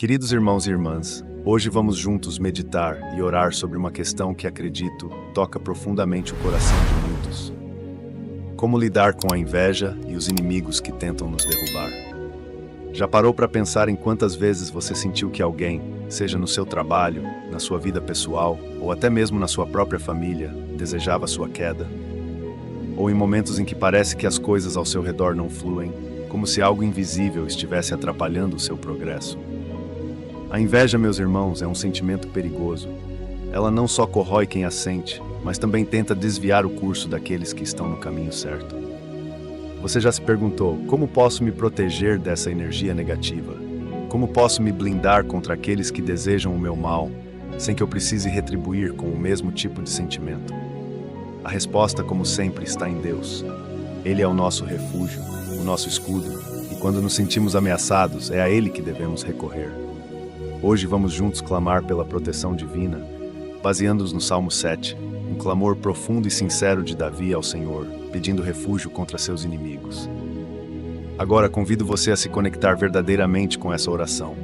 Queridos irmãos e irmãs, hoje vamos juntos meditar e orar sobre uma questão que acredito toca profundamente o coração de muitos. Como lidar com a inveja e os inimigos que tentam nos derrubar? Já parou para pensar em quantas vezes você sentiu que alguém, seja no seu trabalho, na sua vida pessoal ou até mesmo na sua própria família, desejava sua queda? Ou em momentos em que parece que as coisas ao seu redor não fluem, como se algo invisível estivesse atrapalhando o seu progresso? A inveja, meus irmãos, é um sentimento perigoso. Ela não só corrói quem a sente, mas também tenta desviar o curso daqueles que estão no caminho certo. Você já se perguntou, como posso me proteger dessa energia negativa? Como posso me blindar contra aqueles que desejam o meu mal, sem que eu precise retribuir com o mesmo tipo de sentimento? A resposta, como sempre, está em Deus. Ele é o nosso refúgio, o nosso escudo, e quando nos sentimos ameaçados, é a Ele que devemos recorrer. Hoje vamos juntos clamar pela proteção divina, baseando-nos no Salmo 7, um clamor profundo e sincero de Davi ao Senhor, pedindo refúgio contra seus inimigos. Agora convido você a se conectar verdadeiramente com essa oração.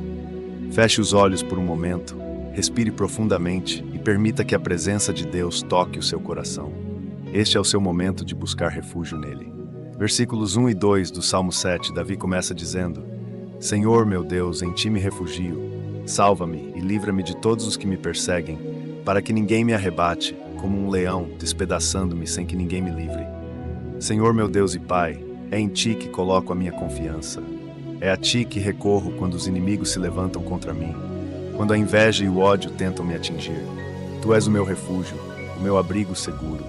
Feche os olhos por um momento, respire profundamente e permita que a presença de Deus toque o seu coração. Este é o seu momento de buscar refúgio nele. Versículos 1 e 2 do Salmo 7, Davi começa dizendo: Senhor, meu Deus, em ti me refugio. Salva-me e livra-me de todos os que me perseguem, para que ninguém me arrebate, como um leão, despedaçando-me sem que ninguém me livre. Senhor meu Deus e Pai, é em Ti que coloco a minha confiança. É a Ti que recorro quando os inimigos se levantam contra mim, quando a inveja e o ódio tentam me atingir. Tu és o meu refúgio, o meu abrigo seguro.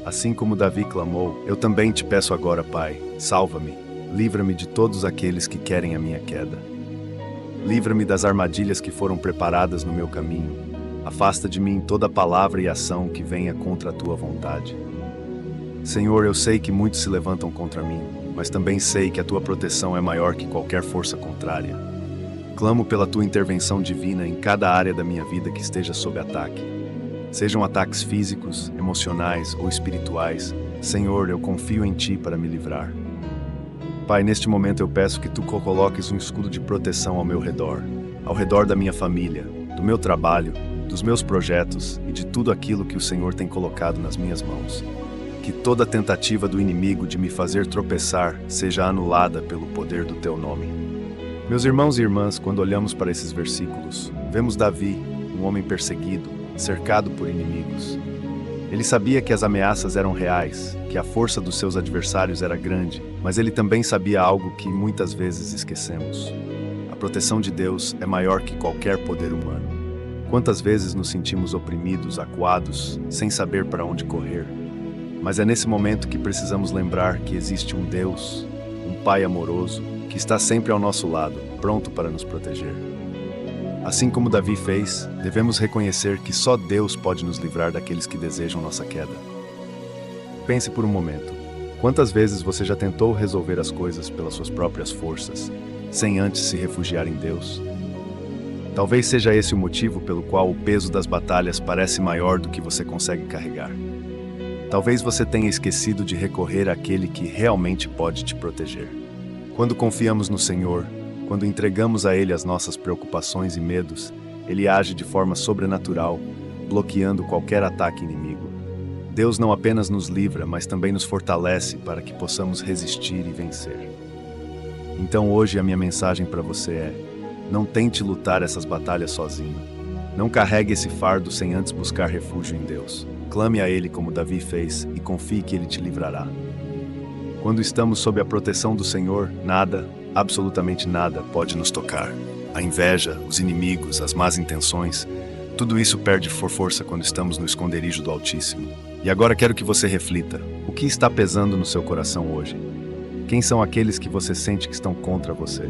Assim como Davi clamou, eu também te peço agora, Pai, salva-me, livra-me de todos aqueles que querem a minha queda. Livra-me das armadilhas que foram preparadas no meu caminho. Afasta de mim toda palavra e ação que venha contra a tua vontade. Senhor, eu sei que muitos se levantam contra mim, mas também sei que a tua proteção é maior que qualquer força contrária. Clamo pela tua intervenção divina em cada área da minha vida que esteja sob ataque. Sejam ataques físicos, emocionais ou espirituais, Senhor, eu confio em ti para me livrar. Pai, neste momento eu peço que Tu coloques um escudo de proteção ao meu redor, ao redor da minha família, do meu trabalho, dos meus projetos e de tudo aquilo que o Senhor tem colocado nas minhas mãos. Que toda tentativa do inimigo de me fazer tropeçar seja anulada pelo poder do Teu nome. Meus irmãos e irmãs, quando olhamos para esses versículos, vemos Davi, um homem perseguido, cercado por inimigos. Ele sabia que as ameaças eram reais, que a força dos seus adversários era grande, mas ele também sabia algo que muitas vezes esquecemos. A proteção de Deus é maior que qualquer poder humano. Quantas vezes nos sentimos oprimidos, acuados, sem saber para onde correr? Mas é nesse momento que precisamos lembrar que existe um Deus, um Pai amoroso, que está sempre ao nosso lado, pronto para nos proteger. Assim como Davi fez, devemos reconhecer que só Deus pode nos livrar daqueles que desejam nossa queda. Pense por um momento. Quantas vezes você já tentou resolver as coisas pelas suas próprias forças, sem antes se refugiar em Deus? Talvez seja esse o motivo pelo qual o peso das batalhas parece maior do que você consegue carregar. Talvez você tenha esquecido de recorrer àquele que realmente pode te proteger. Quando confiamos no Senhor, quando entregamos a Ele as nossas preocupações e medos, Ele age de forma sobrenatural, bloqueando qualquer ataque inimigo. Deus não apenas nos livra, mas também nos fortalece para que possamos resistir e vencer. Então hoje a minha mensagem para você é: não tente lutar essas batalhas sozinho. Não carregue esse fardo sem antes buscar refúgio em Deus. Clame a Ele como Davi fez e confie que Ele te livrará. Quando estamos sob a proteção do Senhor, nada, absolutamente nada, pode nos tocar. A inveja, os inimigos, as más intenções, tudo isso perde força quando estamos no esconderijo do Altíssimo. E agora quero que você reflita: o que está pesando no seu coração hoje? Quem são aqueles que você sente que estão contra você?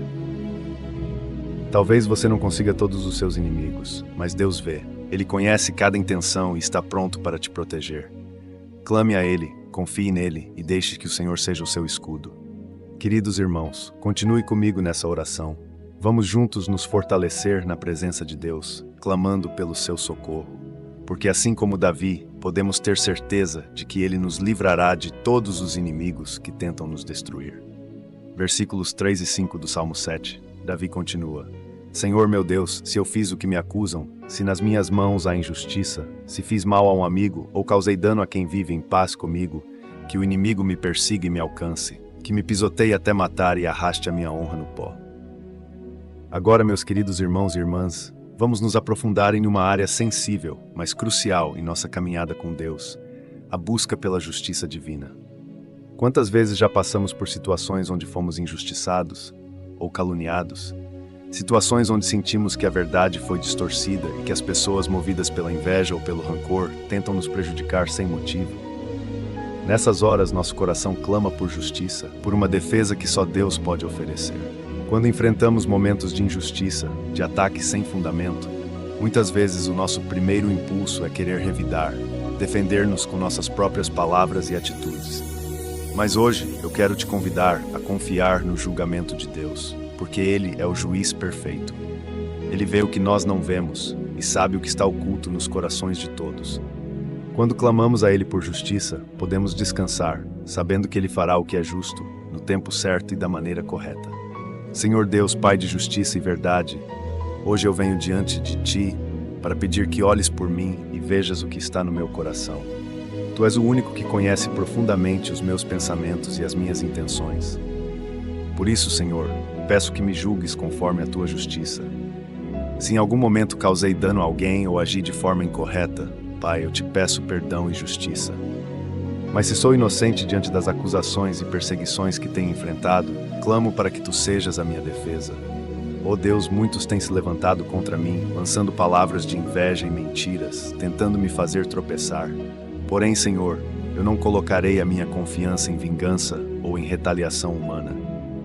Talvez você não consiga todos os seus inimigos, mas Deus vê. Ele conhece cada intenção e está pronto para te proteger. Clame a Ele, confie nele e deixe que o Senhor seja o seu escudo. Queridos irmãos, continue comigo nessa oração. Vamos juntos nos fortalecer na presença de Deus, clamando pelo seu socorro. Porque assim como Davi, podemos ter certeza de que Ele nos livrará de todos os inimigos que tentam nos destruir. Versículos 3 e 5 do Salmo 7, Davi continua: Senhor meu Deus, se eu fiz o que me acusam, se nas minhas mãos há injustiça, se fiz mal a um amigo ou causei dano a quem vive em paz comigo, que o inimigo me persiga e me alcance, que me pisoteie até matar e arraste a minha honra no pó. Agora, meus queridos irmãos e irmãs, vamos nos aprofundar em uma área sensível, mas crucial em nossa caminhada com Deus, a busca pela justiça divina. Quantas vezes já passamos por situações onde fomos injustiçados ou caluniados? Situações onde sentimos que a verdade foi distorcida e que as pessoas movidas pela inveja ou pelo rancor tentam nos prejudicar sem motivo. Nessas horas, nosso coração clama por justiça, por uma defesa que só Deus pode oferecer. Quando enfrentamos momentos de injustiça, de ataque sem fundamento, muitas vezes o nosso primeiro impulso é querer revidar, defender-nos com nossas próprias palavras e atitudes. Mas hoje eu quero te convidar a confiar no julgamento de Deus, porque Ele é o juiz perfeito. Ele vê o que nós não vemos e sabe o que está oculto nos corações de todos. Quando clamamos a Ele por justiça, podemos descansar, sabendo que Ele fará o que é justo, no tempo certo e da maneira correta. Senhor Deus, Pai de justiça e verdade, hoje eu venho diante de Ti para pedir que olhes por mim e vejas o que está no meu coração. Tu és o único que conhece profundamente os meus pensamentos e as minhas intenções. Por isso, Senhor, peço que me julgues conforme a Tua justiça. Se em algum momento causei dano a alguém ou agi de forma incorreta, Pai, eu te peço perdão e justiça. Mas se sou inocente diante das acusações e perseguições que tenho enfrentado, clamo para que Tu sejas a minha defesa. Ó Deus, muitos têm se levantado contra mim, lançando palavras de inveja e mentiras, tentando me fazer tropeçar. Porém, Senhor, eu não colocarei a minha confiança em vingança ou em retaliação humana.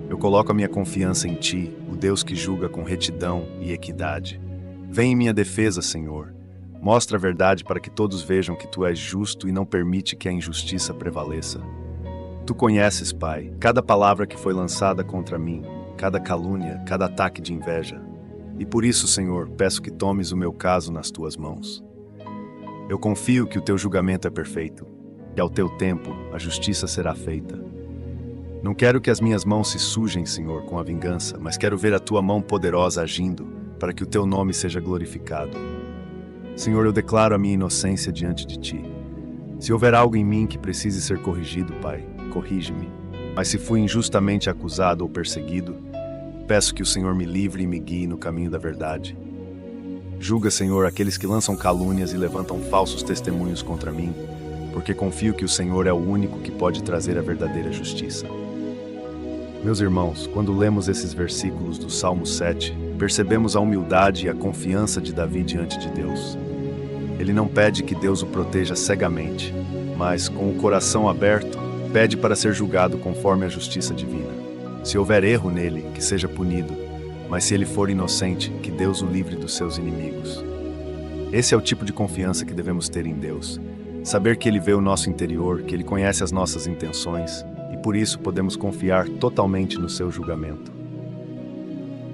Eu coloco a minha confiança em Ti, o Deus que julga com retidão e equidade. Vem em minha defesa, Senhor. Mostra a verdade para que todos vejam que Tu és justo e não permite que a injustiça prevaleça. Tu conheces, Pai, cada palavra que foi lançada contra mim, cada calúnia, cada ataque de inveja. E por isso, Senhor, peço que tomes o meu caso nas Tuas mãos. Eu confio que o Teu julgamento é perfeito, e ao Teu tempo a justiça será feita. Não quero que as minhas mãos se sujem, Senhor, com a vingança, mas quero ver a Tua mão poderosa agindo, para que o Teu nome seja glorificado. Senhor, eu declaro a minha inocência diante de Ti. Se houver algo em mim que precise ser corrigido, Pai, corrige-me. Mas se fui injustamente acusado ou perseguido, peço que o Senhor me livre e me guie no caminho da verdade. Julga, Senhor, aqueles que lançam calúnias e levantam falsos testemunhos contra mim, porque confio que o Senhor é o único que pode trazer a verdadeira justiça. Meus irmãos, quando lemos esses versículos do Salmo 7, percebemos a humildade e a confiança de Davi diante de Deus. Ele não pede que Deus o proteja cegamente, mas, com o coração aberto, pede para ser julgado conforme a justiça divina. Se houver erro nele, que seja punido, mas se ele for inocente, que Deus o livre dos seus inimigos. Esse é o tipo de confiança que devemos ter em Deus. Saber que Ele vê o nosso interior, que Ele conhece as nossas intenções, e por isso podemos confiar totalmente no seu julgamento.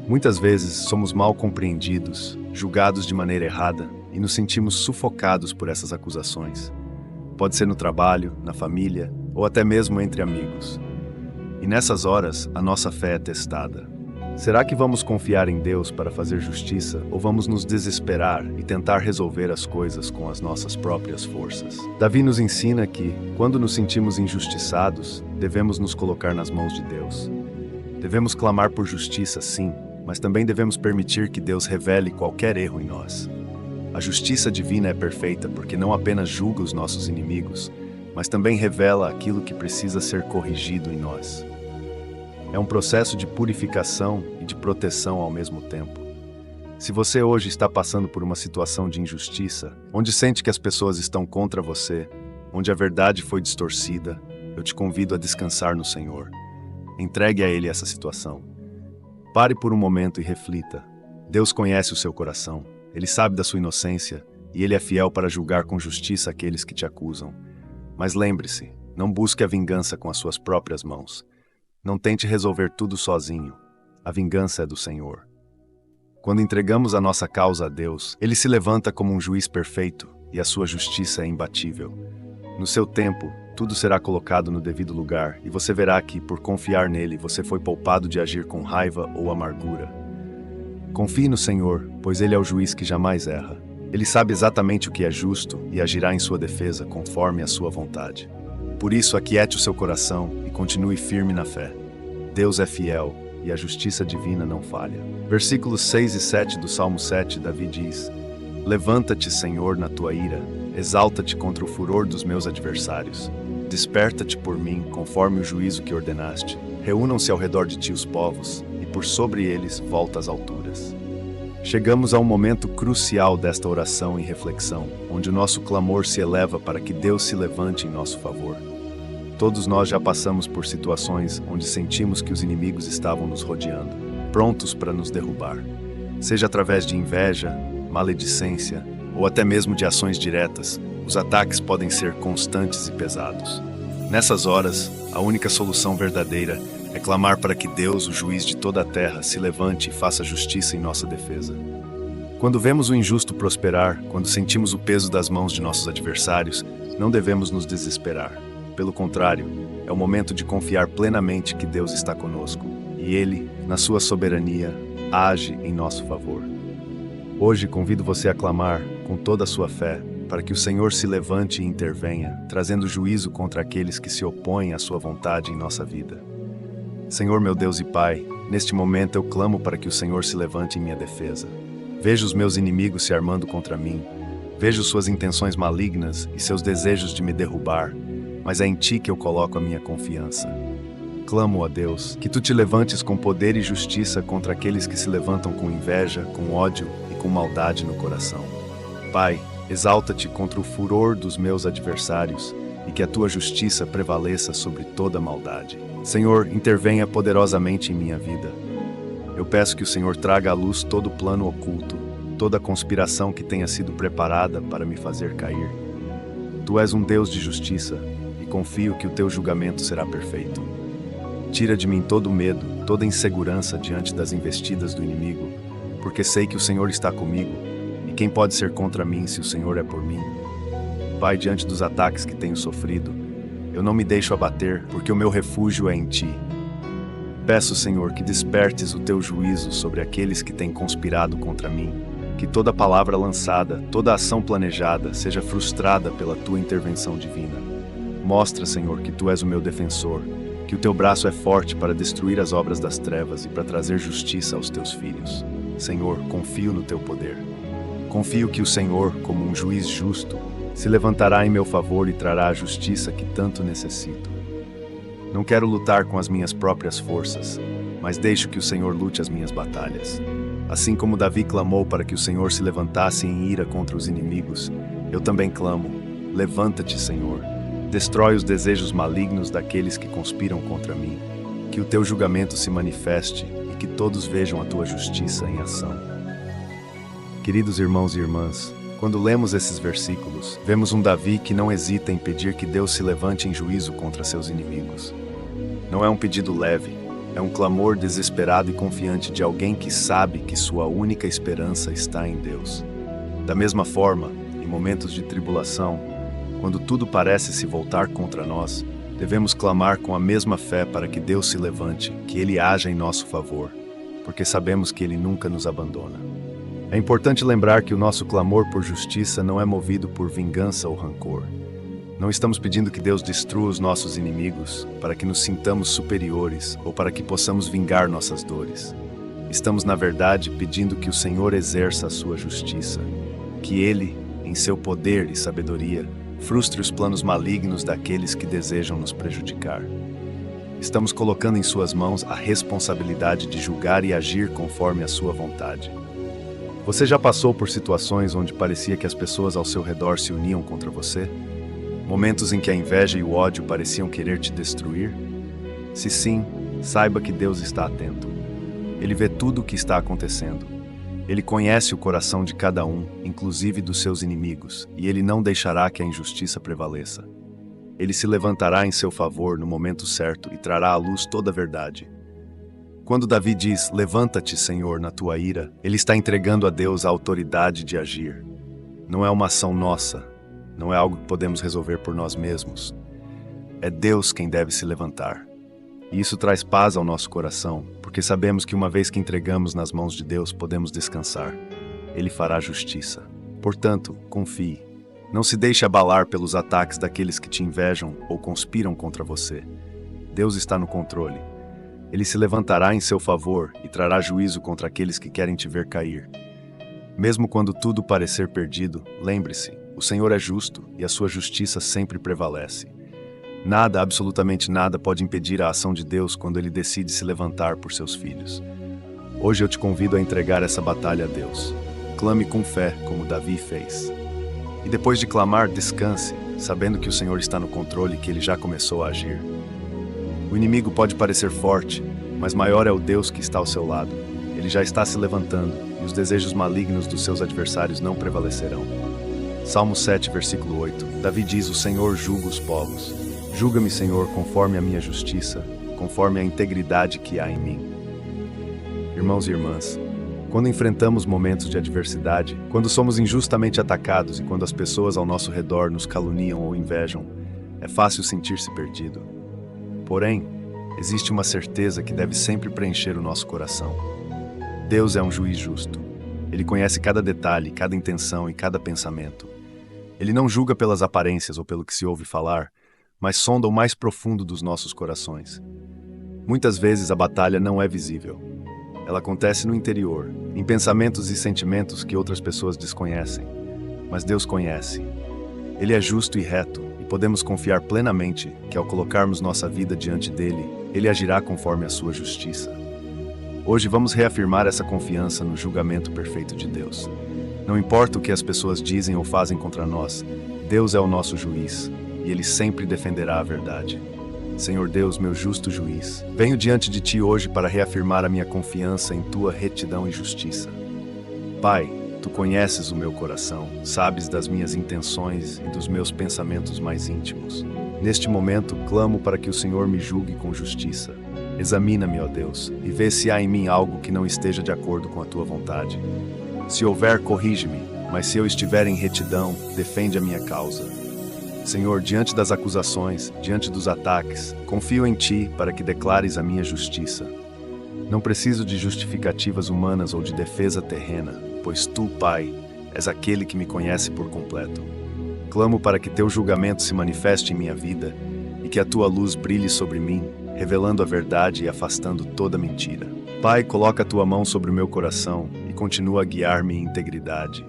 Muitas vezes somos mal compreendidos, julgados de maneira errada, e nos sentimos sufocados por essas acusações. Pode ser no trabalho, na família, ou até mesmo entre amigos. E nessas horas, a nossa fé é testada. Será que vamos confiar em Deus para fazer justiça ou vamos nos desesperar e tentar resolver as coisas com as nossas próprias forças? Davi nos ensina que, quando nos sentimos injustiçados, devemos nos colocar nas mãos de Deus. Devemos clamar por justiça, sim, mas também devemos permitir que Deus revele qualquer erro em nós. A justiça divina é perfeita porque não apenas julga os nossos inimigos, mas também revela aquilo que precisa ser corrigido em nós. É um processo de purificação e de proteção ao mesmo tempo. Se você hoje está passando por uma situação de injustiça, onde sente que as pessoas estão contra você, onde a verdade foi distorcida, eu te convido a descansar no Senhor. Entregue a Ele essa situação. Pare por um momento e reflita. Deus conhece o seu coração, Ele sabe da sua inocência e Ele é fiel para julgar com justiça aqueles que te acusam. Mas lembre-se, não busque a vingança com as suas próprias mãos. Não tente resolver tudo sozinho. A vingança é do Senhor. Quando entregamos a nossa causa a Deus, Ele se levanta como um juiz perfeito e a sua justiça é imbatível. No seu tempo, tudo será colocado no devido lugar e você verá que, por confiar nele, você foi poupado de agir com raiva ou amargura. Confie no Senhor, pois Ele é o juiz que jamais erra. Ele sabe exatamente o que é justo e agirá em sua defesa conforme a sua vontade. Por isso, aquiete o seu coração e continue firme na fé. Deus é fiel e a justiça divina não falha. Versículos 6 e 7 do Salmo 7, Davi diz: Levanta-te, Senhor, na tua ira, exalta-te contra o furor dos meus adversários. Desperta-te por mim, conforme o juízo que ordenaste. Reúnam-se ao redor de ti os povos, e por sobre eles volta às alturas. Chegamos a um momento crucial desta oração e reflexão, onde o nosso clamor se eleva para que Deus se levante em nosso favor. Todos nós já passamos por situações onde sentimos que os inimigos estavam nos rodeando, prontos para nos derrubar. Seja através de inveja, maledicência ou até mesmo de ações diretas, os ataques podem ser constantes e pesados. Nessas horas, a única solução verdadeira é clamar para que Deus, o juiz de toda a terra, se levante e faça justiça em nossa defesa. Quando vemos o injusto prosperar, quando sentimos o peso das mãos de nossos adversários, não devemos nos desesperar. Pelo contrário, é o momento de confiar plenamente que Deus está conosco, e Ele, na sua soberania, age em nosso favor. Hoje convido você a clamar, com toda a sua fé, para que o Senhor se levante e intervenha, trazendo juízo contra aqueles que se opõem à sua vontade em nossa vida. Senhor meu Deus e Pai, neste momento eu clamo para que o Senhor se levante em minha defesa. Vejo os meus inimigos se armando contra mim, vejo suas intenções malignas e seus desejos de me derrubar, mas é em Ti que eu coloco a minha confiança. Clamo a Deus que Tu te levantes com poder e justiça contra aqueles que se levantam com inveja, com ódio e com maldade no coração. Pai, exalta-te contra o furor dos meus adversários e que a Tua justiça prevaleça sobre toda maldade. Senhor, intervenha poderosamente em minha vida. Eu peço que o Senhor traga à luz todo o plano oculto, toda a conspiração que tenha sido preparada para me fazer cair. Tu és um Deus de justiça e confio que o Teu julgamento será perfeito. Tira de mim todo o medo, toda a insegurança diante das investidas do inimigo, porque sei que o Senhor está comigo, e quem pode ser contra mim se o Senhor é por mim? Pai, diante dos ataques que tenho sofrido, eu não me deixo abater, porque o meu refúgio é em Ti. Peço, Senhor, que despertes o Teu juízo sobre aqueles que têm conspirado contra mim, que toda palavra lançada, toda ação planejada seja frustrada pela Tua intervenção divina. Mostra, Senhor, que Tu és o meu defensor, que o Teu braço é forte para destruir as obras das trevas e para trazer justiça aos Teus filhos. Senhor, confio no Teu poder. Confio que o Senhor, como um juiz justo, se levantará em meu favor e trará a justiça que tanto necessito. Não quero lutar com as minhas próprias forças, mas deixo que o Senhor lute as minhas batalhas. Assim como Davi clamou para que o Senhor se levantasse em ira contra os inimigos, eu também clamo: levanta-te, Senhor. Destrói os desejos malignos daqueles que conspiram contra mim. Que o Teu julgamento se manifeste e que todos vejam a Tua justiça em ação. Queridos irmãos e irmãs, quando lemos esses versículos, vemos um Davi que não hesita em pedir que Deus se levante em juízo contra seus inimigos. Não é um pedido leve, é um clamor desesperado e confiante de alguém que sabe que sua única esperança está em Deus. Da mesma forma, em momentos de tribulação, quando tudo parece se voltar contra nós, devemos clamar com a mesma fé para que Deus se levante, que Ele haja em nosso favor, porque sabemos que Ele nunca nos abandona. É importante lembrar que o nosso clamor por justiça não é movido por vingança ou rancor. Não estamos pedindo que Deus destrua os nossos inimigos para que nos sintamos superiores ou para que possamos vingar nossas dores. Estamos, na verdade, pedindo que o Senhor exerça a sua justiça, que Ele, em seu poder e sabedoria, frustre os planos malignos daqueles que desejam nos prejudicar. Estamos colocando em suas mãos a responsabilidade de julgar e agir conforme a sua vontade. Você já passou por situações onde parecia que as pessoas ao seu redor se uniam contra você? Momentos em que a inveja e o ódio pareciam querer te destruir? Se sim, saiba que Deus está atento. Ele vê tudo o que está acontecendo. Ele conhece o coração de cada um, inclusive dos seus inimigos, e Ele não deixará que a injustiça prevaleça. Ele se levantará em seu favor no momento certo e trará à luz toda a verdade. Quando Davi diz, levanta-te, Senhor, na tua ira, ele está entregando a Deus a autoridade de agir. Não é uma ação nossa, não é algo que podemos resolver por nós mesmos. É Deus quem deve se levantar. E isso traz paz ao nosso coração, porque sabemos que uma vez que entregamos nas mãos de Deus, podemos descansar. Ele fará justiça. Portanto, confie. Não se deixe abalar pelos ataques daqueles que te invejam ou conspiram contra você. Deus está no controle. Ele se levantará em seu favor e trará juízo contra aqueles que querem te ver cair. Mesmo quando tudo parecer perdido, lembre-se, o Senhor é justo e a sua justiça sempre prevalece. Nada, absolutamente nada, pode impedir a ação de Deus quando Ele decide se levantar por seus filhos. Hoje eu te convido a entregar essa batalha a Deus. Clame com fé, como Davi fez. E depois de clamar, descanse, sabendo que o Senhor está no controle e que Ele já começou a agir. O inimigo pode parecer forte, mas maior é o Deus que está ao seu lado. Ele já está se levantando, e os desejos malignos dos seus adversários não prevalecerão. Salmo 7, versículo 8. Davi diz: O Senhor julga os povos. Julga-me, Senhor, conforme a minha justiça, conforme a integridade que há em mim. Irmãos e irmãs, quando enfrentamos momentos de adversidade, quando somos injustamente atacados e quando as pessoas ao nosso redor nos caluniam ou invejam, é fácil sentir-se perdido. Porém, existe uma certeza que deve sempre preencher o nosso coração. Deus é um juiz justo. Ele conhece cada detalhe, cada intenção e cada pensamento. Ele não julga pelas aparências ou pelo que se ouve falar, mas sonda o mais profundo dos nossos corações. Muitas vezes a batalha não é visível. Ela acontece no interior, em pensamentos e sentimentos que outras pessoas desconhecem. Mas Deus conhece. Ele é justo e reto, e podemos confiar plenamente que ao colocarmos nossa vida diante dele, ele agirá conforme a sua justiça. Hoje vamos reafirmar essa confiança no julgamento perfeito de Deus. Não importa o que as pessoas dizem ou fazem contra nós, Deus é o nosso juiz, e Ele sempre defenderá a verdade. Senhor Deus, meu justo juiz, venho diante de Ti hoje para reafirmar a minha confiança em Tua retidão e justiça. Pai, Tu conheces o meu coração, sabes das minhas intenções e dos meus pensamentos mais íntimos. Neste momento, clamo para que o Senhor me julgue com justiça. Examina-me, ó Deus, e vê se há em mim algo que não esteja de acordo com a Tua vontade. Se houver, corrige-me, mas se eu estiver em retidão, defende a minha causa. Senhor, diante das acusações, diante dos ataques, confio em Ti para que declares a minha justiça. Não preciso de justificativas humanas ou de defesa terrena, pois Tu, Pai, és aquele que me conhece por completo. Clamo para que Teu julgamento se manifeste em minha vida e que a Tua luz brilhe sobre mim, revelando a verdade e afastando toda mentira. Pai, coloca a Tua mão sobre o meu coração e continua a guiar-me em integridade.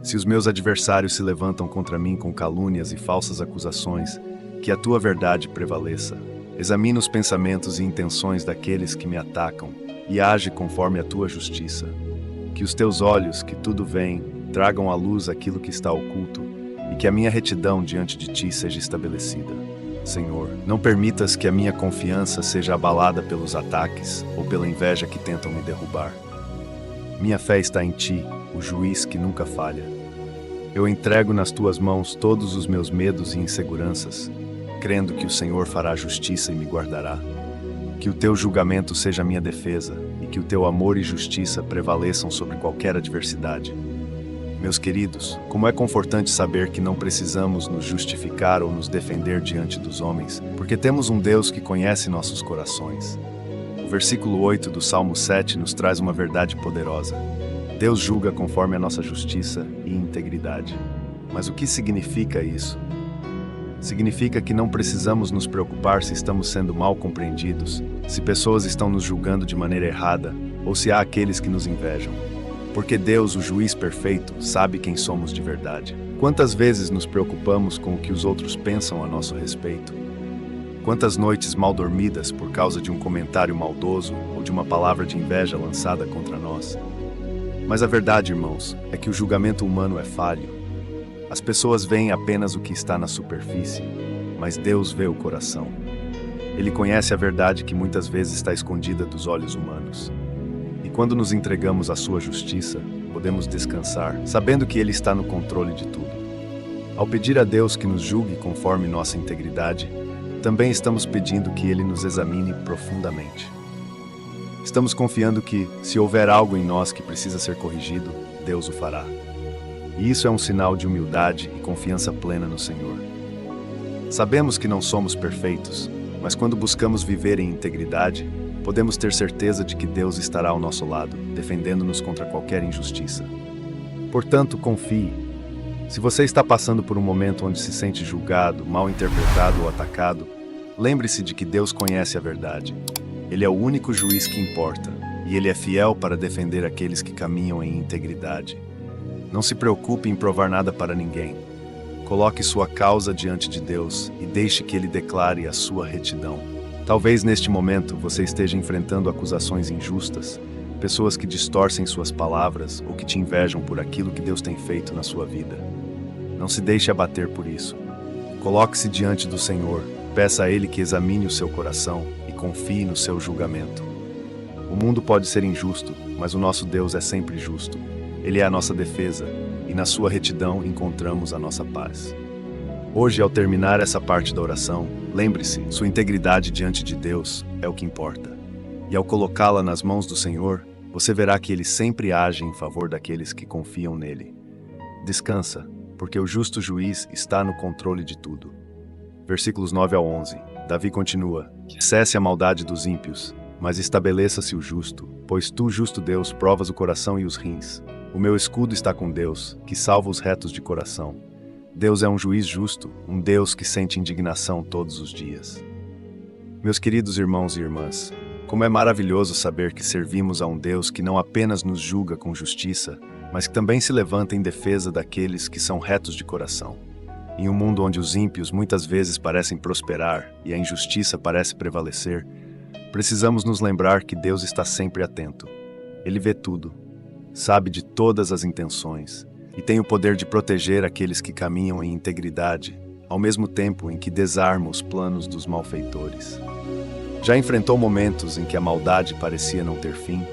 Se os meus adversários se levantam contra mim com calúnias e falsas acusações, que a Tua verdade prevaleça. Examina os pensamentos e intenções daqueles que me atacam e age conforme a Tua justiça. Que os Teus olhos, que tudo veem, tragam à luz aquilo que está oculto e que a minha retidão diante de Ti seja estabelecida. Senhor, não permitas que a minha confiança seja abalada pelos ataques ou pela inveja que tentam me derrubar. Minha fé está em Ti, o juiz que nunca falha. Eu entrego nas Tuas mãos todos os meus medos e inseguranças, crendo que o Senhor fará justiça e me guardará. Que o Teu julgamento seja minha defesa e que o Teu amor e justiça prevaleçam sobre qualquer adversidade. Meus queridos, como é confortante saber que não precisamos nos justificar ou nos defender diante dos homens, porque temos um Deus que conhece nossos corações. O versículo 8 do Salmo 7 nos traz uma verdade poderosa. Deus julga conforme a nossa justiça e integridade. Mas o que significa isso? Significa que não precisamos nos preocupar se estamos sendo mal compreendidos, se pessoas estão nos julgando de maneira errada ou se há aqueles que nos invejam. Porque Deus, o juiz perfeito, sabe quem somos de verdade. Quantas vezes nos preocupamos com o que os outros pensam a nosso respeito? Quantas noites mal dormidas por causa de um comentário maldoso ou de uma palavra de inveja lançada contra nós? Mas a verdade, irmãos, é que o julgamento humano é falho. As pessoas veem apenas o que está na superfície, mas Deus vê o coração. Ele conhece a verdade que muitas vezes está escondida dos olhos humanos. E quando nos entregamos à sua justiça, podemos descansar, sabendo que Ele está no controle de tudo. Ao pedir a Deus que nos julgue conforme nossa integridade, também estamos pedindo que Ele nos examine profundamente. Estamos confiando que, se houver algo em nós que precisa ser corrigido, Deus o fará. E isso é um sinal de humildade e confiança plena no Senhor. Sabemos que não somos perfeitos, Mas quando buscamos viver em integridade, podemos ter certeza de que Deus estará ao nosso lado, defendendo-nos contra qualquer injustiça. Portanto, confie. Se você está passando por um momento onde se sente julgado, mal interpretado ou atacado, lembre-se de que Deus conhece a verdade. Ele é o único juiz que importa, e Ele é fiel para defender aqueles que caminham em integridade. Não se preocupe em provar nada para ninguém. Coloque sua causa diante de Deus e deixe que Ele declare a sua retidão. Talvez neste momento você esteja enfrentando acusações injustas, pessoas que distorcem suas palavras ou que te invejam por aquilo que Deus tem feito na sua vida. Não se deixe abater por isso. Coloque-se diante do Senhor, peça a Ele que examine o seu coração e confie no seu julgamento. O mundo pode ser injusto, mas o nosso Deus é sempre justo. Ele é a nossa defesa, e na sua retidão encontramos a nossa paz. Hoje, ao terminar essa parte da oração, lembre-se, sua integridade diante de Deus é o que importa. E ao colocá-la nas mãos do Senhor, você verá que Ele sempre age em favor daqueles que confiam nele. Descansa, porque o justo juiz está no controle de tudo. Versículos 9 ao 11. Davi continua: cesse a maldade dos ímpios, mas estabeleça-se o justo, pois tu, justo Deus, provas o coração e os rins. O meu escudo está com Deus, que salva os retos de coração. Deus é um juiz justo, um Deus que sente indignação todos os dias. Meus queridos irmãos e irmãs, como é maravilhoso saber que servimos a um Deus que não apenas nos julga com justiça, mas que também se levanta em defesa daqueles que são retos de coração. Em um mundo onde os ímpios muitas vezes parecem prosperar e a injustiça parece prevalecer, precisamos nos lembrar que Deus está sempre atento. Ele vê tudo, sabe de todas as intenções e tem o poder de proteger aqueles que caminham em integridade, ao mesmo tempo em que desarma os planos dos malfeitores. Já enfrentou momentos em que a maldade parecia não ter fim?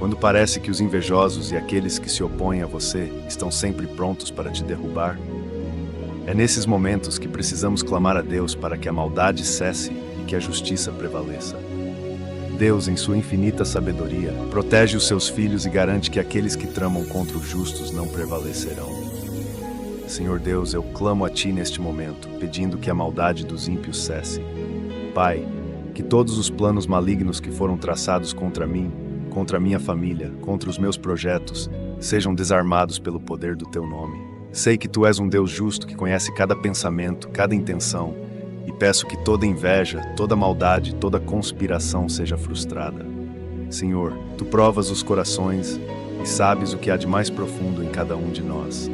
Quando parece que os invejosos e aqueles que se opõem a você estão sempre prontos para te derrubar? É nesses momentos que precisamos clamar a Deus para que a maldade cesse e que a justiça prevaleça. Deus, em sua infinita sabedoria, protege os seus filhos e garante que aqueles que tramam contra os justos não prevalecerão. Senhor Deus, eu clamo a Ti neste momento, pedindo que a maldade dos ímpios cesse. Pai, que todos os planos malignos que foram traçados contra mim, contra a minha família, contra os meus projetos, sejam desarmados pelo poder do Teu nome. Sei que Tu és um Deus justo que conhece cada pensamento, cada intenção, e peço que toda inveja, toda maldade, toda conspiração seja frustrada. Senhor, Tu provas os corações e sabes o que há de mais profundo em cada um de nós.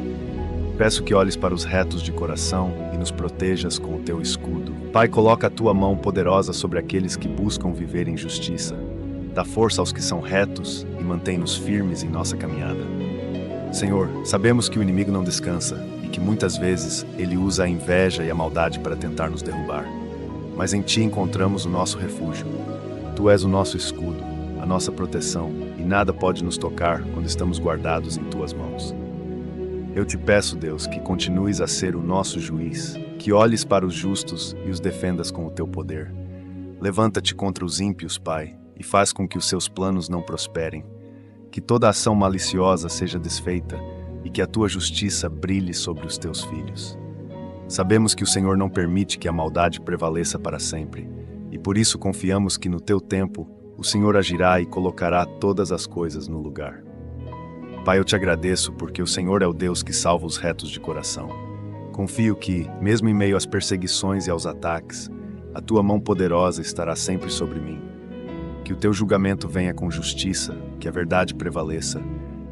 Peço que olhes para os retos de coração e nos protejas com o Teu escudo. Pai, coloca a Tua mão poderosa sobre aqueles que buscam viver em justiça. Dá força aos que são retos e mantém-nos firmes em nossa caminhada. Senhor, sabemos que o inimigo não descansa e que muitas vezes ele usa a inveja e a maldade para tentar nos derrubar. Mas em Ti encontramos o nosso refúgio. Tu és o nosso escudo, a nossa proteção, e nada pode nos tocar quando estamos guardados em Tuas mãos. Eu Te peço, Deus, que continues a ser o nosso juiz, que olhes para os justos e os defendas com o Teu poder. Levanta-te contra os ímpios, Pai, e faz com que os seus planos não prosperem. Que toda ação maliciosa seja desfeita e que a Tua justiça brilhe sobre os Teus filhos. Sabemos que o Senhor não permite que a maldade prevaleça para sempre, e por isso confiamos que no Teu tempo o Senhor agirá e colocará todas as coisas no lugar. Pai, eu Te agradeço porque o Senhor é o Deus que salva os retos de coração. Confio que, mesmo em meio às perseguições e aos ataques, a Tua mão poderosa estará sempre sobre mim. Que o Teu julgamento venha com justiça, que a verdade prevaleça,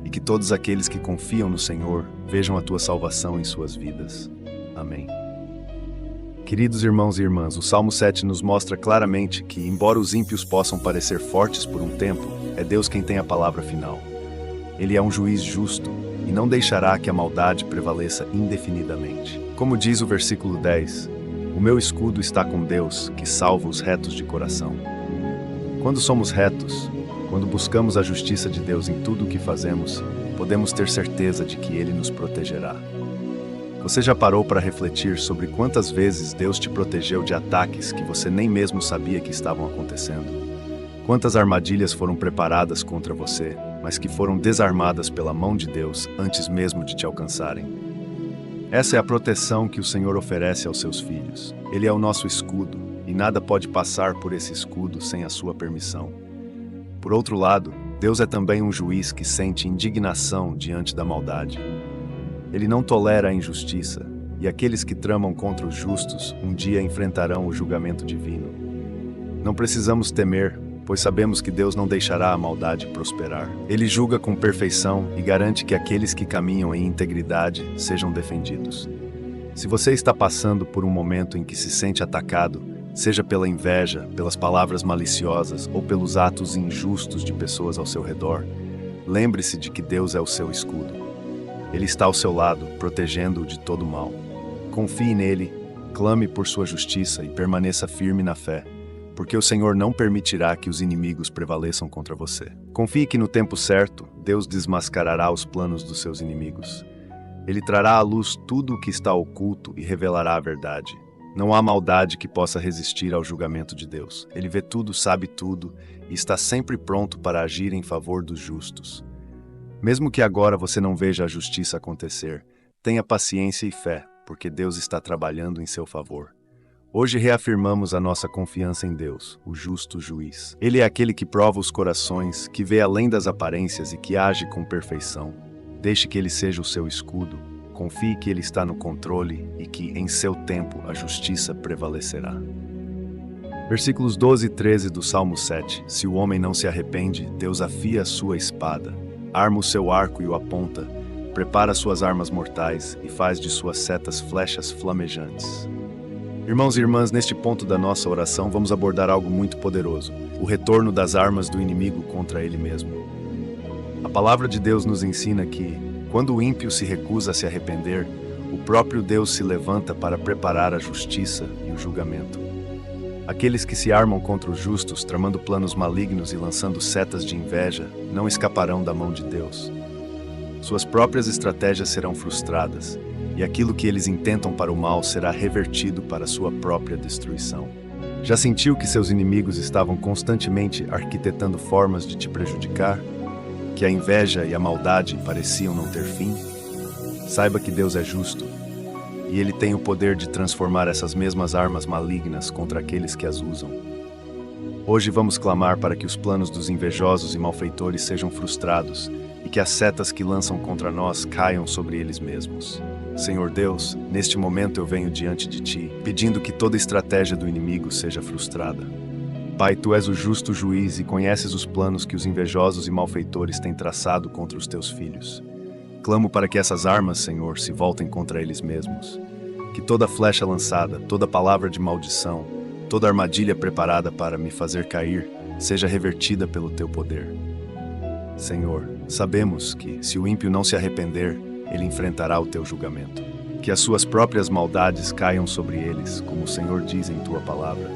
e que todos aqueles que confiam no Senhor vejam a Tua salvação em suas vidas. Amém. Queridos irmãos e irmãs, o Salmo 7 nos mostra claramente que, embora os ímpios possam parecer fortes por um tempo, é Deus quem tem a palavra final. Ele é um juiz justo e não deixará que a maldade prevaleça indefinidamente. Como diz o versículo 10, o meu escudo está com Deus, que salva os retos de coração. Quando somos retos, quando buscamos a justiça de Deus em tudo o que fazemos, podemos ter certeza de que Ele nos protegerá. Você já parou para refletir sobre quantas vezes Deus te protegeu de ataques que você nem mesmo sabia que estavam acontecendo? Quantas armadilhas foram preparadas contra você, mas que foram desarmadas pela mão de Deus antes mesmo de te alcançarem? Essa é a proteção que o Senhor oferece aos seus filhos. Ele é o nosso escudo, e nada pode passar por esse escudo sem a sua permissão. Por outro lado, Deus é também um juiz que sente indignação diante da maldade. Ele não tolera a injustiça, e aqueles que tramam contra os justos um dia enfrentarão o julgamento divino. Não precisamos temer, pois sabemos que Deus não deixará a maldade prosperar. Ele julga com perfeição e garante que aqueles que caminham em integridade sejam defendidos. Se você está passando por um momento em que se sente atacado, seja pela inveja, pelas palavras maliciosas ou pelos atos injustos de pessoas ao seu redor, lembre-se de que Deus é o seu escudo. Ele está ao seu lado, protegendo-o de todo mal. Confie nele, clame por sua justiça e permaneça firme na fé, porque o Senhor não permitirá que os inimigos prevaleçam contra você. Confie que no tempo certo, Deus desmascarará os planos dos seus inimigos. Ele trará à luz tudo o que está oculto e revelará a verdade. Não há maldade que possa resistir ao julgamento de Deus. Ele vê tudo, sabe tudo e está sempre pronto para agir em favor dos justos. Mesmo que agora você não veja a justiça acontecer, tenha paciência e fé, porque Deus está trabalhando em seu favor. Hoje reafirmamos a nossa confiança em Deus, o justo juiz. Ele é aquele que prova os corações, que vê além das aparências e que age com perfeição. Deixe que ele seja o seu escudo. Confie que ele está no controle e que, em seu tempo, a justiça prevalecerá. Versículos 12 e 13 do Salmo 7. Se o homem não se arrepende, Deus afia a sua espada, arma o seu arco e o aponta, prepara suas armas mortais e faz de suas setas flechas flamejantes. Irmãos e irmãs, neste ponto da nossa oração vamos abordar algo muito poderoso, o retorno das armas do inimigo contra ele mesmo. A palavra de Deus nos ensina que, quando o ímpio se recusa a se arrepender, o próprio Deus se levanta para preparar a justiça e o julgamento. Aqueles que se armam contra os justos, tramando planos malignos e lançando setas de inveja, não escaparão da mão de Deus. Suas próprias estratégias serão frustradas, e aquilo que eles intentam para o mal será revertido para sua própria destruição. Já sentiu que seus inimigos estavam constantemente arquitetando formas de te prejudicar? Que a inveja e a maldade pareciam não ter fim? Saiba que Deus é justo, e Ele tem o poder de transformar essas mesmas armas malignas contra aqueles que as usam. Hoje vamos clamar para que os planos dos invejosos e malfeitores sejam frustrados, e que as setas que lançam contra nós caiam sobre eles mesmos. Senhor Deus, neste momento eu venho diante de Ti, pedindo que toda estratégia do inimigo seja frustrada. Pai, Tu és o justo juiz e conheces os planos que os invejosos e malfeitores têm traçado contra os Teus filhos. Clamo para que essas armas, Senhor, se voltem contra eles mesmos. Que toda flecha lançada, toda palavra de maldição, toda armadilha preparada para me fazer cair, seja revertida pelo Teu poder. Senhor, sabemos que, se o ímpio não se arrepender, ele enfrentará o Teu julgamento. Que as suas próprias maldades caiam sobre eles, como o Senhor diz em Tua palavra.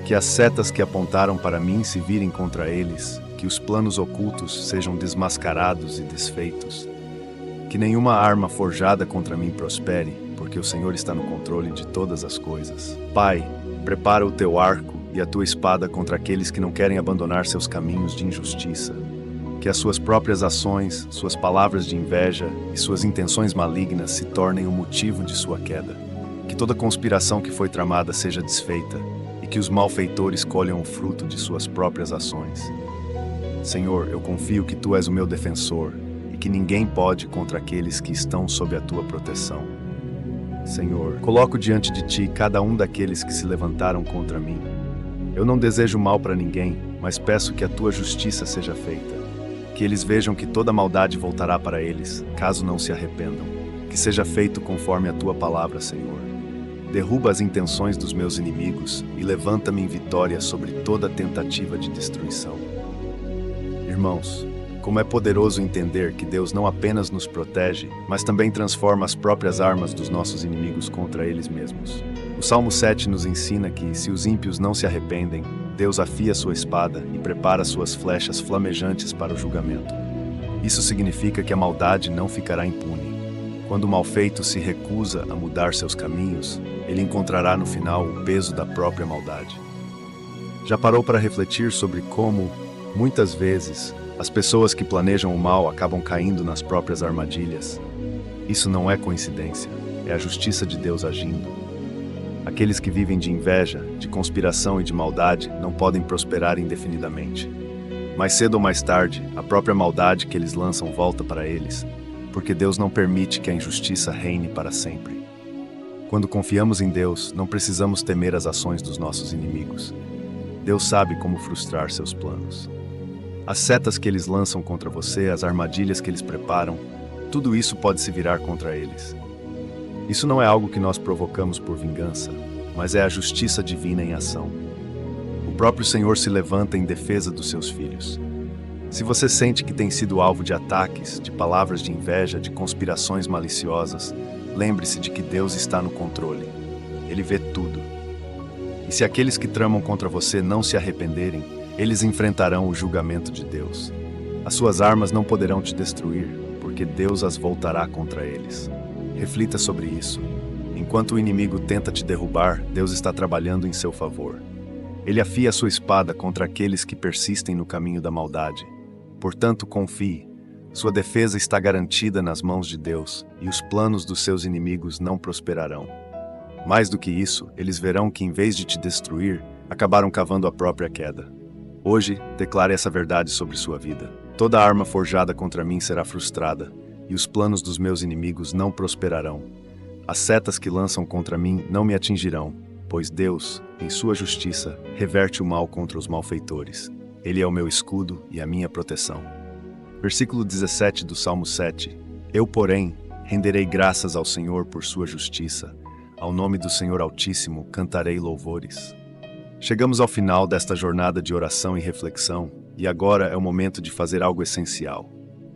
Que as setas que apontaram para mim se virem contra eles, que os planos ocultos sejam desmascarados e desfeitos. Que nenhuma arma forjada contra mim prospere, porque o Senhor está no controle de todas as coisas. Pai, prepara o Teu arco e a Tua espada contra aqueles que não querem abandonar seus caminhos de injustiça. Que as suas próprias ações, suas palavras de inveja e suas intenções malignas se tornem o motivo de sua queda. Que toda conspiração que foi tramada seja desfeita e que os malfeitores colham o fruto de suas próprias ações. Senhor, eu confio que Tu és o meu defensor e que ninguém pode contra aqueles que estão sob a Tua proteção. Senhor, coloco diante de Ti cada um daqueles que se levantaram contra mim. Eu não desejo mal para ninguém, mas peço que a Tua justiça seja feita. Que eles vejam que toda maldade voltará para eles, caso não se arrependam. Que seja feito conforme a Tua palavra, Senhor. Derruba as intenções dos meus inimigos e levanta-me em vitória sobre toda tentativa de destruição. Irmãos, como é poderoso entender que Deus não apenas nos protege, mas também transforma as próprias armas dos nossos inimigos contra eles mesmos. O Salmo 7 nos ensina que, se os ímpios não se arrependem, Deus afia sua espada e prepara suas flechas flamejantes para o julgamento. Isso significa que a maldade não ficará impune. Quando o malfeito se recusa a mudar seus caminhos, ele encontrará no final o peso da própria maldade. Já parou para refletir sobre como, muitas vezes, as pessoas que planejam o mal acabam caindo nas próprias armadilhas? Isso não é coincidência, é a justiça de Deus agindo. Aqueles que vivem de inveja, de conspiração e de maldade não podem prosperar indefinidamente. Mais cedo ou mais tarde, a própria maldade que eles lançam volta para eles, porque Deus não permite que a injustiça reine para sempre. Quando confiamos em Deus, não precisamos temer as ações dos nossos inimigos. Deus sabe como frustrar seus planos. As setas que eles lançam contra você, as armadilhas que eles preparam, tudo isso pode se virar contra eles. Isso não é algo que nós provocamos por vingança, mas é a justiça divina em ação. O próprio Senhor se levanta em defesa dos seus filhos. Se você sente que tem sido alvo de ataques, de palavras de inveja, de conspirações maliciosas, lembre-se de que Deus está no controle. Ele vê tudo. E se aqueles que tramam contra você não se arrependerem, eles enfrentarão o julgamento de Deus. As suas armas não poderão te destruir, porque Deus as voltará contra eles. Reflita sobre isso. Enquanto o inimigo tenta te derrubar, Deus está trabalhando em seu favor. Ele afia a sua espada contra aqueles que persistem no caminho da maldade. Portanto, confie. Sua defesa está garantida nas mãos de Deus, e os planos dos seus inimigos não prosperarão. Mais do que isso, eles verão que, em vez de te destruir, acabaram cavando a própria queda. Hoje, declare essa verdade sobre sua vida. Toda arma forjada contra mim será frustrada, e os planos dos meus inimigos não prosperarão. As setas que lançam contra mim não me atingirão, pois Deus, em sua justiça, reverte o mal contra os malfeitores. Ele é o meu escudo e a minha proteção. Versículo 17 do Salmo 7. Eu, porém, renderei graças ao Senhor por sua justiça. Ao nome do Senhor Altíssimo cantarei louvores. Chegamos ao final desta jornada de oração e reflexão, e agora é o momento de fazer algo essencial: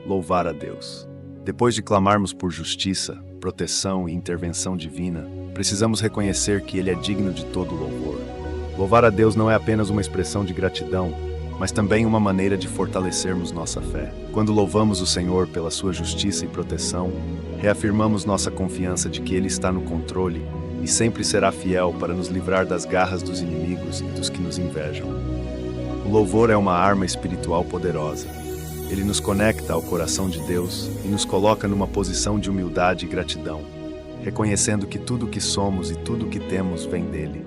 louvar a Deus. Depois de clamarmos por justiça, proteção e intervenção divina, precisamos reconhecer que Ele é digno de todo louvor. Louvar a Deus não é apenas uma expressão de gratidão, mas também uma maneira de fortalecermos nossa fé. Quando louvamos o Senhor pela sua justiça e proteção, reafirmamos nossa confiança de que Ele está no controle e sempre será fiel para nos livrar das garras dos inimigos e dos que nos invejam. O louvor é uma arma espiritual poderosa. Ele nos conecta ao coração de Deus e nos coloca numa posição de humildade e gratidão, reconhecendo que tudo o que somos e tudo o que temos vem dele.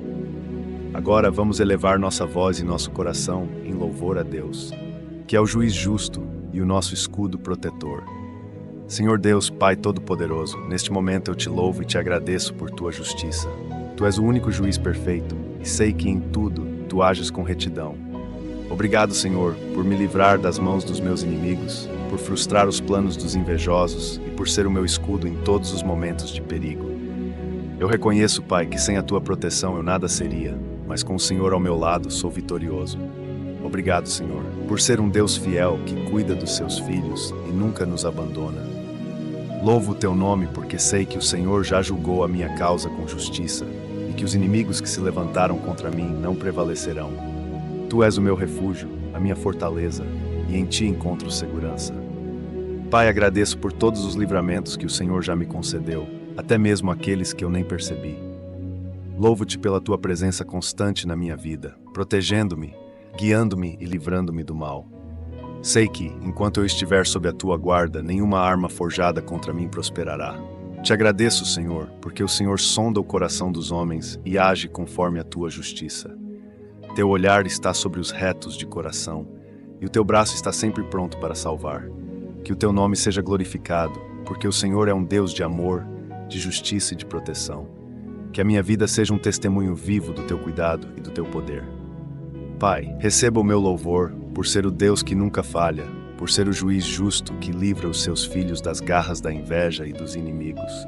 Agora vamos elevar nossa voz e nosso coração em louvor a Deus, que é o juiz justo e o nosso escudo protetor. Senhor Deus, Pai Todo-Poderoso, neste momento eu te louvo e te agradeço por tua justiça. Tu és o único juiz perfeito e sei que em tudo tu ages com retidão. Obrigado, Senhor, por me livrar das mãos dos meus inimigos, por frustrar os planos dos invejosos e por ser o meu escudo em todos os momentos de perigo. Eu reconheço, Pai, que sem a tua proteção eu nada seria, mas com o Senhor ao meu lado sou vitorioso. Obrigado, Senhor, por ser um Deus fiel que cuida dos seus filhos e nunca nos abandona. Louvo o teu nome porque sei que o Senhor já julgou a minha causa com justiça e que os inimigos que se levantaram contra mim não prevalecerão. Tu és o meu refúgio, a minha fortaleza, e em ti encontro segurança. Pai, agradeço por todos os livramentos que o Senhor já me concedeu, até mesmo aqueles que eu nem percebi. Louvo-te pela tua presença constante na minha vida, protegendo-me, guiando-me e livrando-me do mal. Sei que, enquanto eu estiver sob a tua guarda, nenhuma arma forjada contra mim prosperará. Te agradeço, Senhor, porque o Senhor sonda o coração dos homens e age conforme a tua justiça. Teu olhar está sobre os retos de coração, e o teu braço está sempre pronto para salvar. Que o teu nome seja glorificado, porque o Senhor é um Deus de amor, de justiça e de proteção. Que a minha vida seja um testemunho vivo do teu cuidado e do teu poder. Pai, receba o meu louvor por ser o Deus que nunca falha, por ser o juiz justo que livra os seus filhos das garras da inveja e dos inimigos.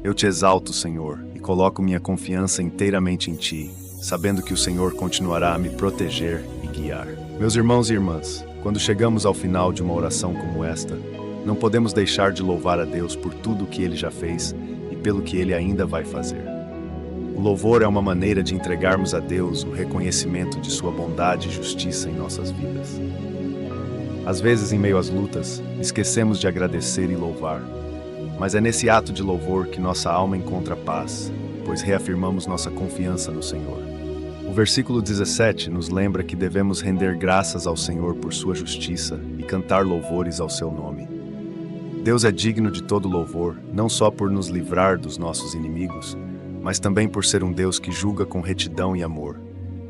Eu te exalto, Senhor, e coloco minha confiança inteiramente em ti, sabendo que o Senhor continuará a me proteger e guiar. Meus irmãos e irmãs, quando chegamos ao final de uma oração como esta, não podemos deixar de louvar a Deus por tudo o que Ele já fez e pelo que Ele ainda vai fazer. O louvor é uma maneira de entregarmos a Deus o reconhecimento de sua bondade e justiça em nossas vidas. Às vezes, em meio às lutas, esquecemos de agradecer e louvar, mas é nesse ato de louvor que nossa alma encontra paz, pois reafirmamos nossa confiança no Senhor. O versículo 17 nos lembra que devemos render graças ao Senhor por sua justiça e cantar louvores ao seu nome. Deus é digno de todo louvor, não só por nos livrar dos nossos inimigos, mas também por ser um Deus que julga com retidão e amor.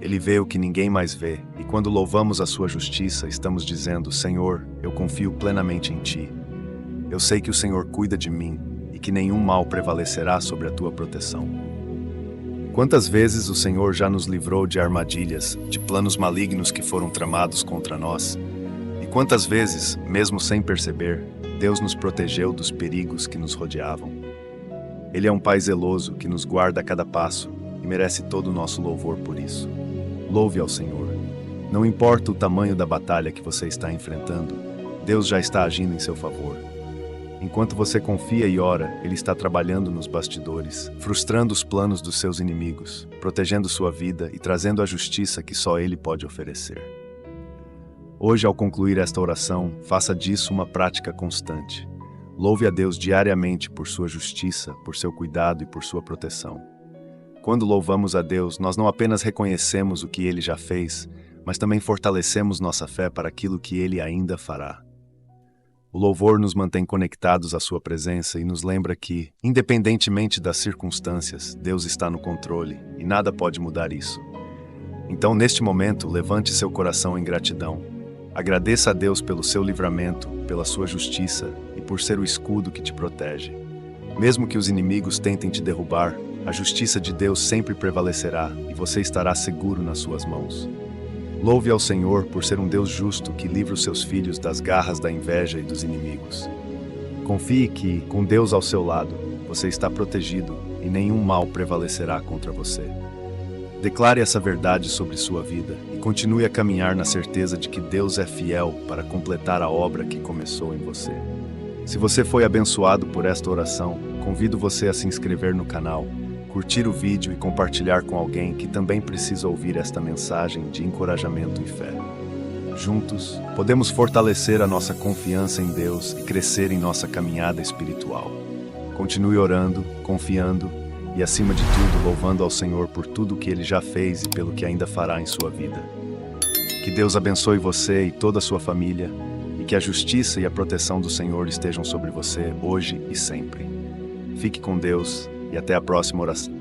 Ele vê o que ninguém mais vê, e quando louvamos a sua justiça, estamos dizendo: Senhor, eu confio plenamente em Ti. Eu sei que o Senhor cuida de mim e que nenhum mal prevalecerá sobre a Tua proteção. Quantas vezes o Senhor já nos livrou de armadilhas, de planos malignos que foram tramados contra nós? E quantas vezes, mesmo sem perceber, Deus nos protegeu dos perigos que nos rodeavam? Ele é um Pai zeloso que nos guarda a cada passo e merece todo o nosso louvor por isso. Louve ao Senhor. Não importa o tamanho da batalha que você está enfrentando, Deus já está agindo em seu favor. Enquanto você confia e ora, Ele está trabalhando nos bastidores, frustrando os planos dos seus inimigos, protegendo sua vida e trazendo a justiça que só Ele pode oferecer. Hoje, ao concluir esta oração, faça disso uma prática constante. Louve a Deus diariamente por sua justiça, por seu cuidado e por sua proteção. Quando louvamos a Deus, nós não apenas reconhecemos o que Ele já fez, mas também fortalecemos nossa fé para aquilo que Ele ainda fará. O louvor nos mantém conectados à sua presença e nos lembra que, independentemente das circunstâncias, Deus está no controle e nada pode mudar isso. Então, neste momento, levante seu coração em gratidão. Agradeça a Deus pelo seu livramento, pela sua justiça e por ser o escudo que te protege. Mesmo que os inimigos tentem te derrubar, a justiça de Deus sempre prevalecerá e você estará seguro nas suas mãos. Louve ao Senhor por ser um Deus justo que livra os seus filhos das garras da inveja e dos inimigos. Confie que, com Deus ao seu lado, você está protegido e nenhum mal prevalecerá contra você. Declare essa verdade sobre sua vida e continue a caminhar na certeza de que Deus é fiel para completar a obra que começou em você. Se você foi abençoado por esta oração, convido você a se inscrever no canal, curtir o vídeo e compartilhar com alguém que também precisa ouvir esta mensagem de encorajamento e fé. Juntos, podemos fortalecer a nossa confiança em Deus e crescer em nossa caminhada espiritual. Continue orando, confiando e, acima de tudo, louvando ao Senhor por tudo o que Ele já fez e pelo que ainda fará em sua vida. Que Deus abençoe você e toda a sua família e que a justiça e a proteção do Senhor estejam sobre você hoje e sempre. Fique com Deus e até a próxima oração.